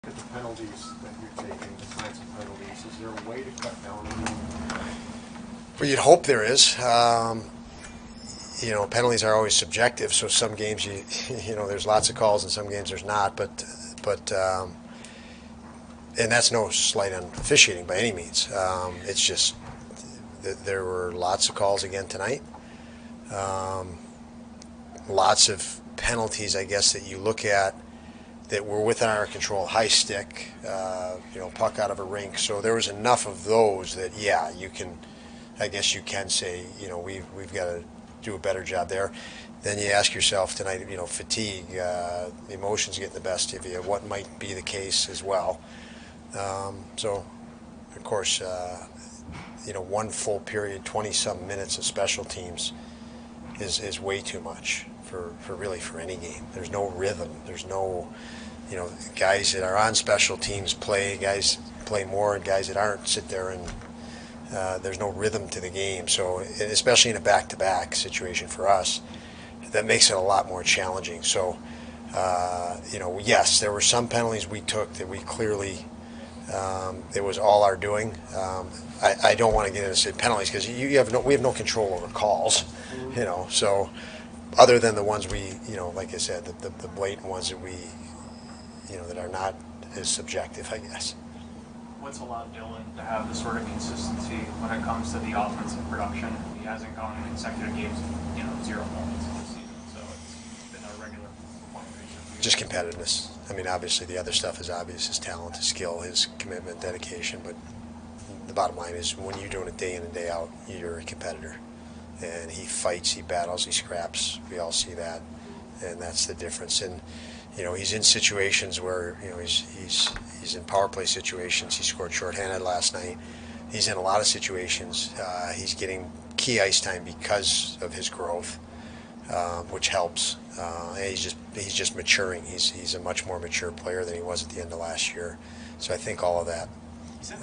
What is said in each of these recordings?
at the penalties that you're taking, the kinds of penalties, is there a way to cut down on them? Well, you'd hope there is. Penalties are always subjective. So some games, there's lots of calls, and some games there's not. But and that's no slight on officiating by any means. It's just that there were lots of calls again tonight. Lots of penalties, I guess, that you look at that were within our control. High stick, puck out of a rink. So there was enough of those that, yeah, you can. I guess you can say, we've got to do a better job there. Then you ask yourself tonight, fatigue, emotions getting the best of you. What might be the case as well? So, of course, one full period, 20-some minutes of special teams is way too much for any game. There's no rhythm. There's no, guys that are on special teams guys play more, and guys that aren't sit there and there's no rhythm to the game. So, especially in a back-to-back situation for us, that makes it a lot more challenging. So, yes, there were some penalties we took that we clearly, it was all our doing. I don't want to get into penalties because we have no control over calls, so other than the ones we, like I said, the blatant ones that we, that are not as subjective, I guess. What's allowed Dylan to have the sort of consistency when it comes to the offensive production? He hasn't gone in consecutive games, 0 points this season, so it's been a regular point ratio. Just competitiveness. I mean, obviously the other stuff is obvious: his talent, his skill, his commitment, dedication. But the bottom line is, when you're doing it day in and day out, you're a competitor, and he fights, he battles, he scraps. We all see that, and that's the difference. And he's in situations where he's in power play situations. He scored shorthanded last night. He's in a lot of situations. He's getting key ice time because of his growth, which helps. And he's just maturing. He's a much more mature player than he was at the end of last year. So I think all of that. He said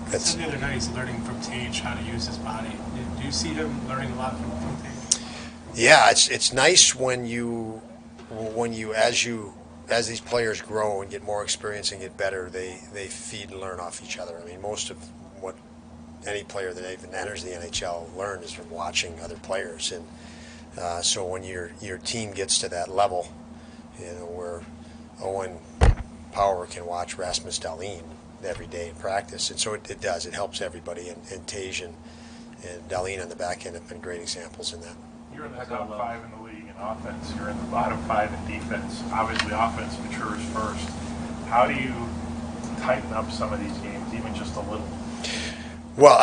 the other night he's learning from Tage how to use his body. Do you see him learning a lot from Tage? Yeah, it's nice when you as these players grow and get more experience and get better, they feed and learn off each other. I mean, most of what any player that even enters the NHL learn is from watching other players. And so when your team gets to that level, where Owen Power can watch Rasmus Dahlin every day in practice, and so it does. It helps everybody. And Tage and Dahlin on the back end have been great examples in that. You're in the top 5 in the league in offense. You're in the bottom 5 in defense. Obviously, offense matures first. How do you tighten up some of these games, even just a little? Well,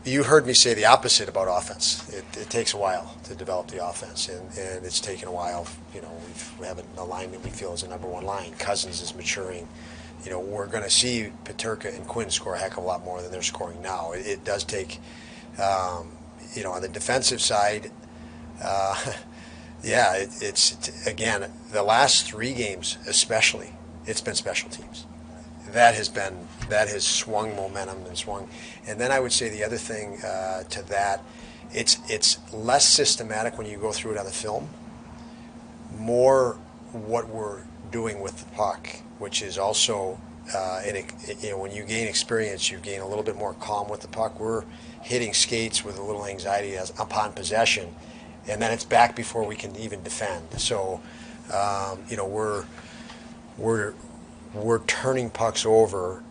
you heard me say the opposite about offense. It takes a while to develop the offense, and it's taken a while. We have a line that we feel is the number one line. Cousins is maturing. We're going to see Peterka and Quinn score a heck of a lot more than they're scoring now. It does take, on the defensive side. It's again, the last 3 games especially, it's been special teams. That has swung momentum and swung. And then I would say the other thing to that, it's less systematic when you go through it on the film. More what we're doing with the puck, which is also, when you gain experience, you gain a little bit more calm with the puck. We're hitting skates with a little anxiety upon possession, and then it's back before we can even defend. So, we're turning pucks over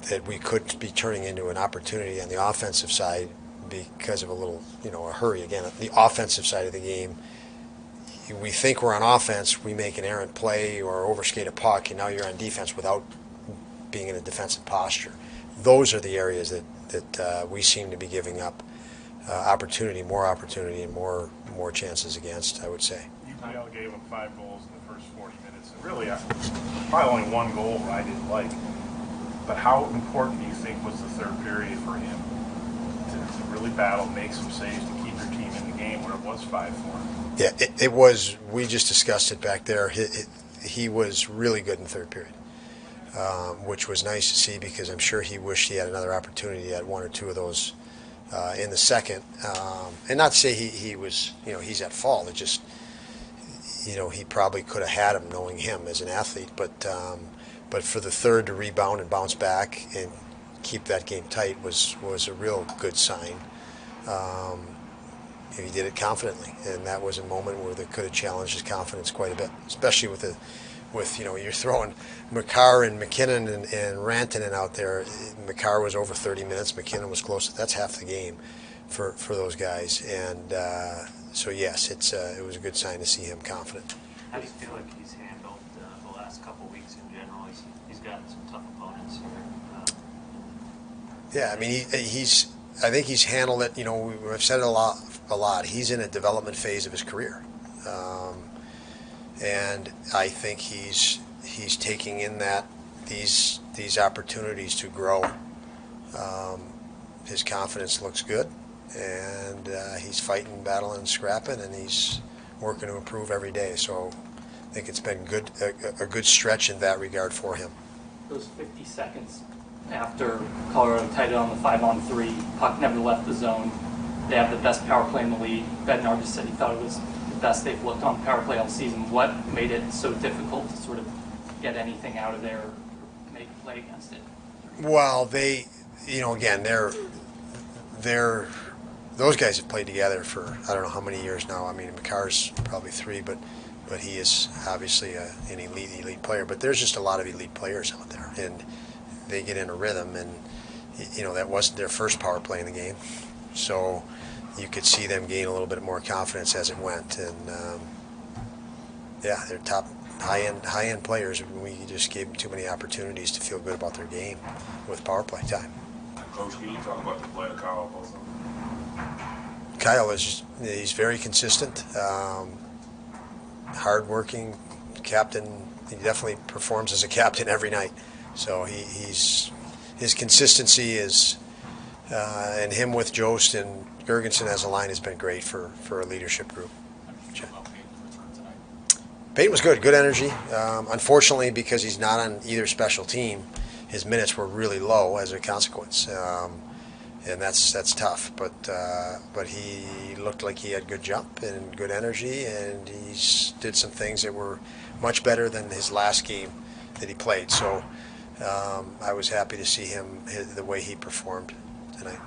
that we could be turning into an opportunity on the offensive side because of a little, a hurry. Again, the offensive side of the game, we think we're on offense, we make an errant play or overskate a puck, and now you're on defense without being in a defensive posture. Those are the areas that we seem to be giving up more opportunity, and more chances against, I would say. UPL gave them 5 goals in the first 40 minutes. And really, probably only 1 goal I didn't like. But how important do you think was the third period for him to really battle, make some saves, to keep your team in the game where it was 5-4? Yeah, it was. We just discussed it back there. He was really good in the third period, which was nice to see, because I'm sure he wished he had another opportunity at 1 or 2 of those in the second. And not to say he was, he's at fault. It just, he probably could have had him, knowing him as an athlete. But for the third to rebound and bounce back and keep that game tight was a real good sign. He did it confidently, and that was a moment where they could have challenged his confidence quite a bit, especially with you're throwing Makar and McKinnon and Rantanen out there. Makar was over 30 minutes. McKinnon was close. That's half the game for those guys. And so yes, it was a good sign to see him confident. How do you feel like he's handled the last couple of weeks in general? He's gotten some tough opponents here. Yeah, I mean I think he's handled it. We've said it a lot. He's in a development phase of his career. And I think he's taking in these opportunities to grow. His confidence looks good, and he's fighting, battling, scrapping, and he's working to improve every day. So I think it's been a good stretch in that regard for him. Those 50 seconds after Colorado tied it on the 5-on-3, puck never left the zone. They have the best power play in the league. Bednar just said he thought it was the best they've looked on power play all season. What made it so difficult to sort of get anything out of there or make a play against it? Well, they, again, those guys have played together for I don't know how many years now. I mean, Makar's probably 3, but he is obviously an elite player. But there's just a lot of elite players out there, and they get in a rhythm. And that wasn't their first power play in the game, so you could see them gain a little bit more confidence as it went. And they're top high end players. We just gave them too many opportunities to feel good about their game with power play time. Coach, can you talk about the play of Kyle also? Kyle he's very consistent, hardworking captain. He definitely performs as a captain every night. So his consistency is, and him with Jost and Gergensen as a line has been great for a leadership group. Payton was good energy. Unfortunately, because he's not on either special team, his minutes were really low as a consequence, and that's tough. But he looked like he had good jump and good energy, and he did some things that were much better than his last game that he played. So I was happy to see him the way he performed tonight.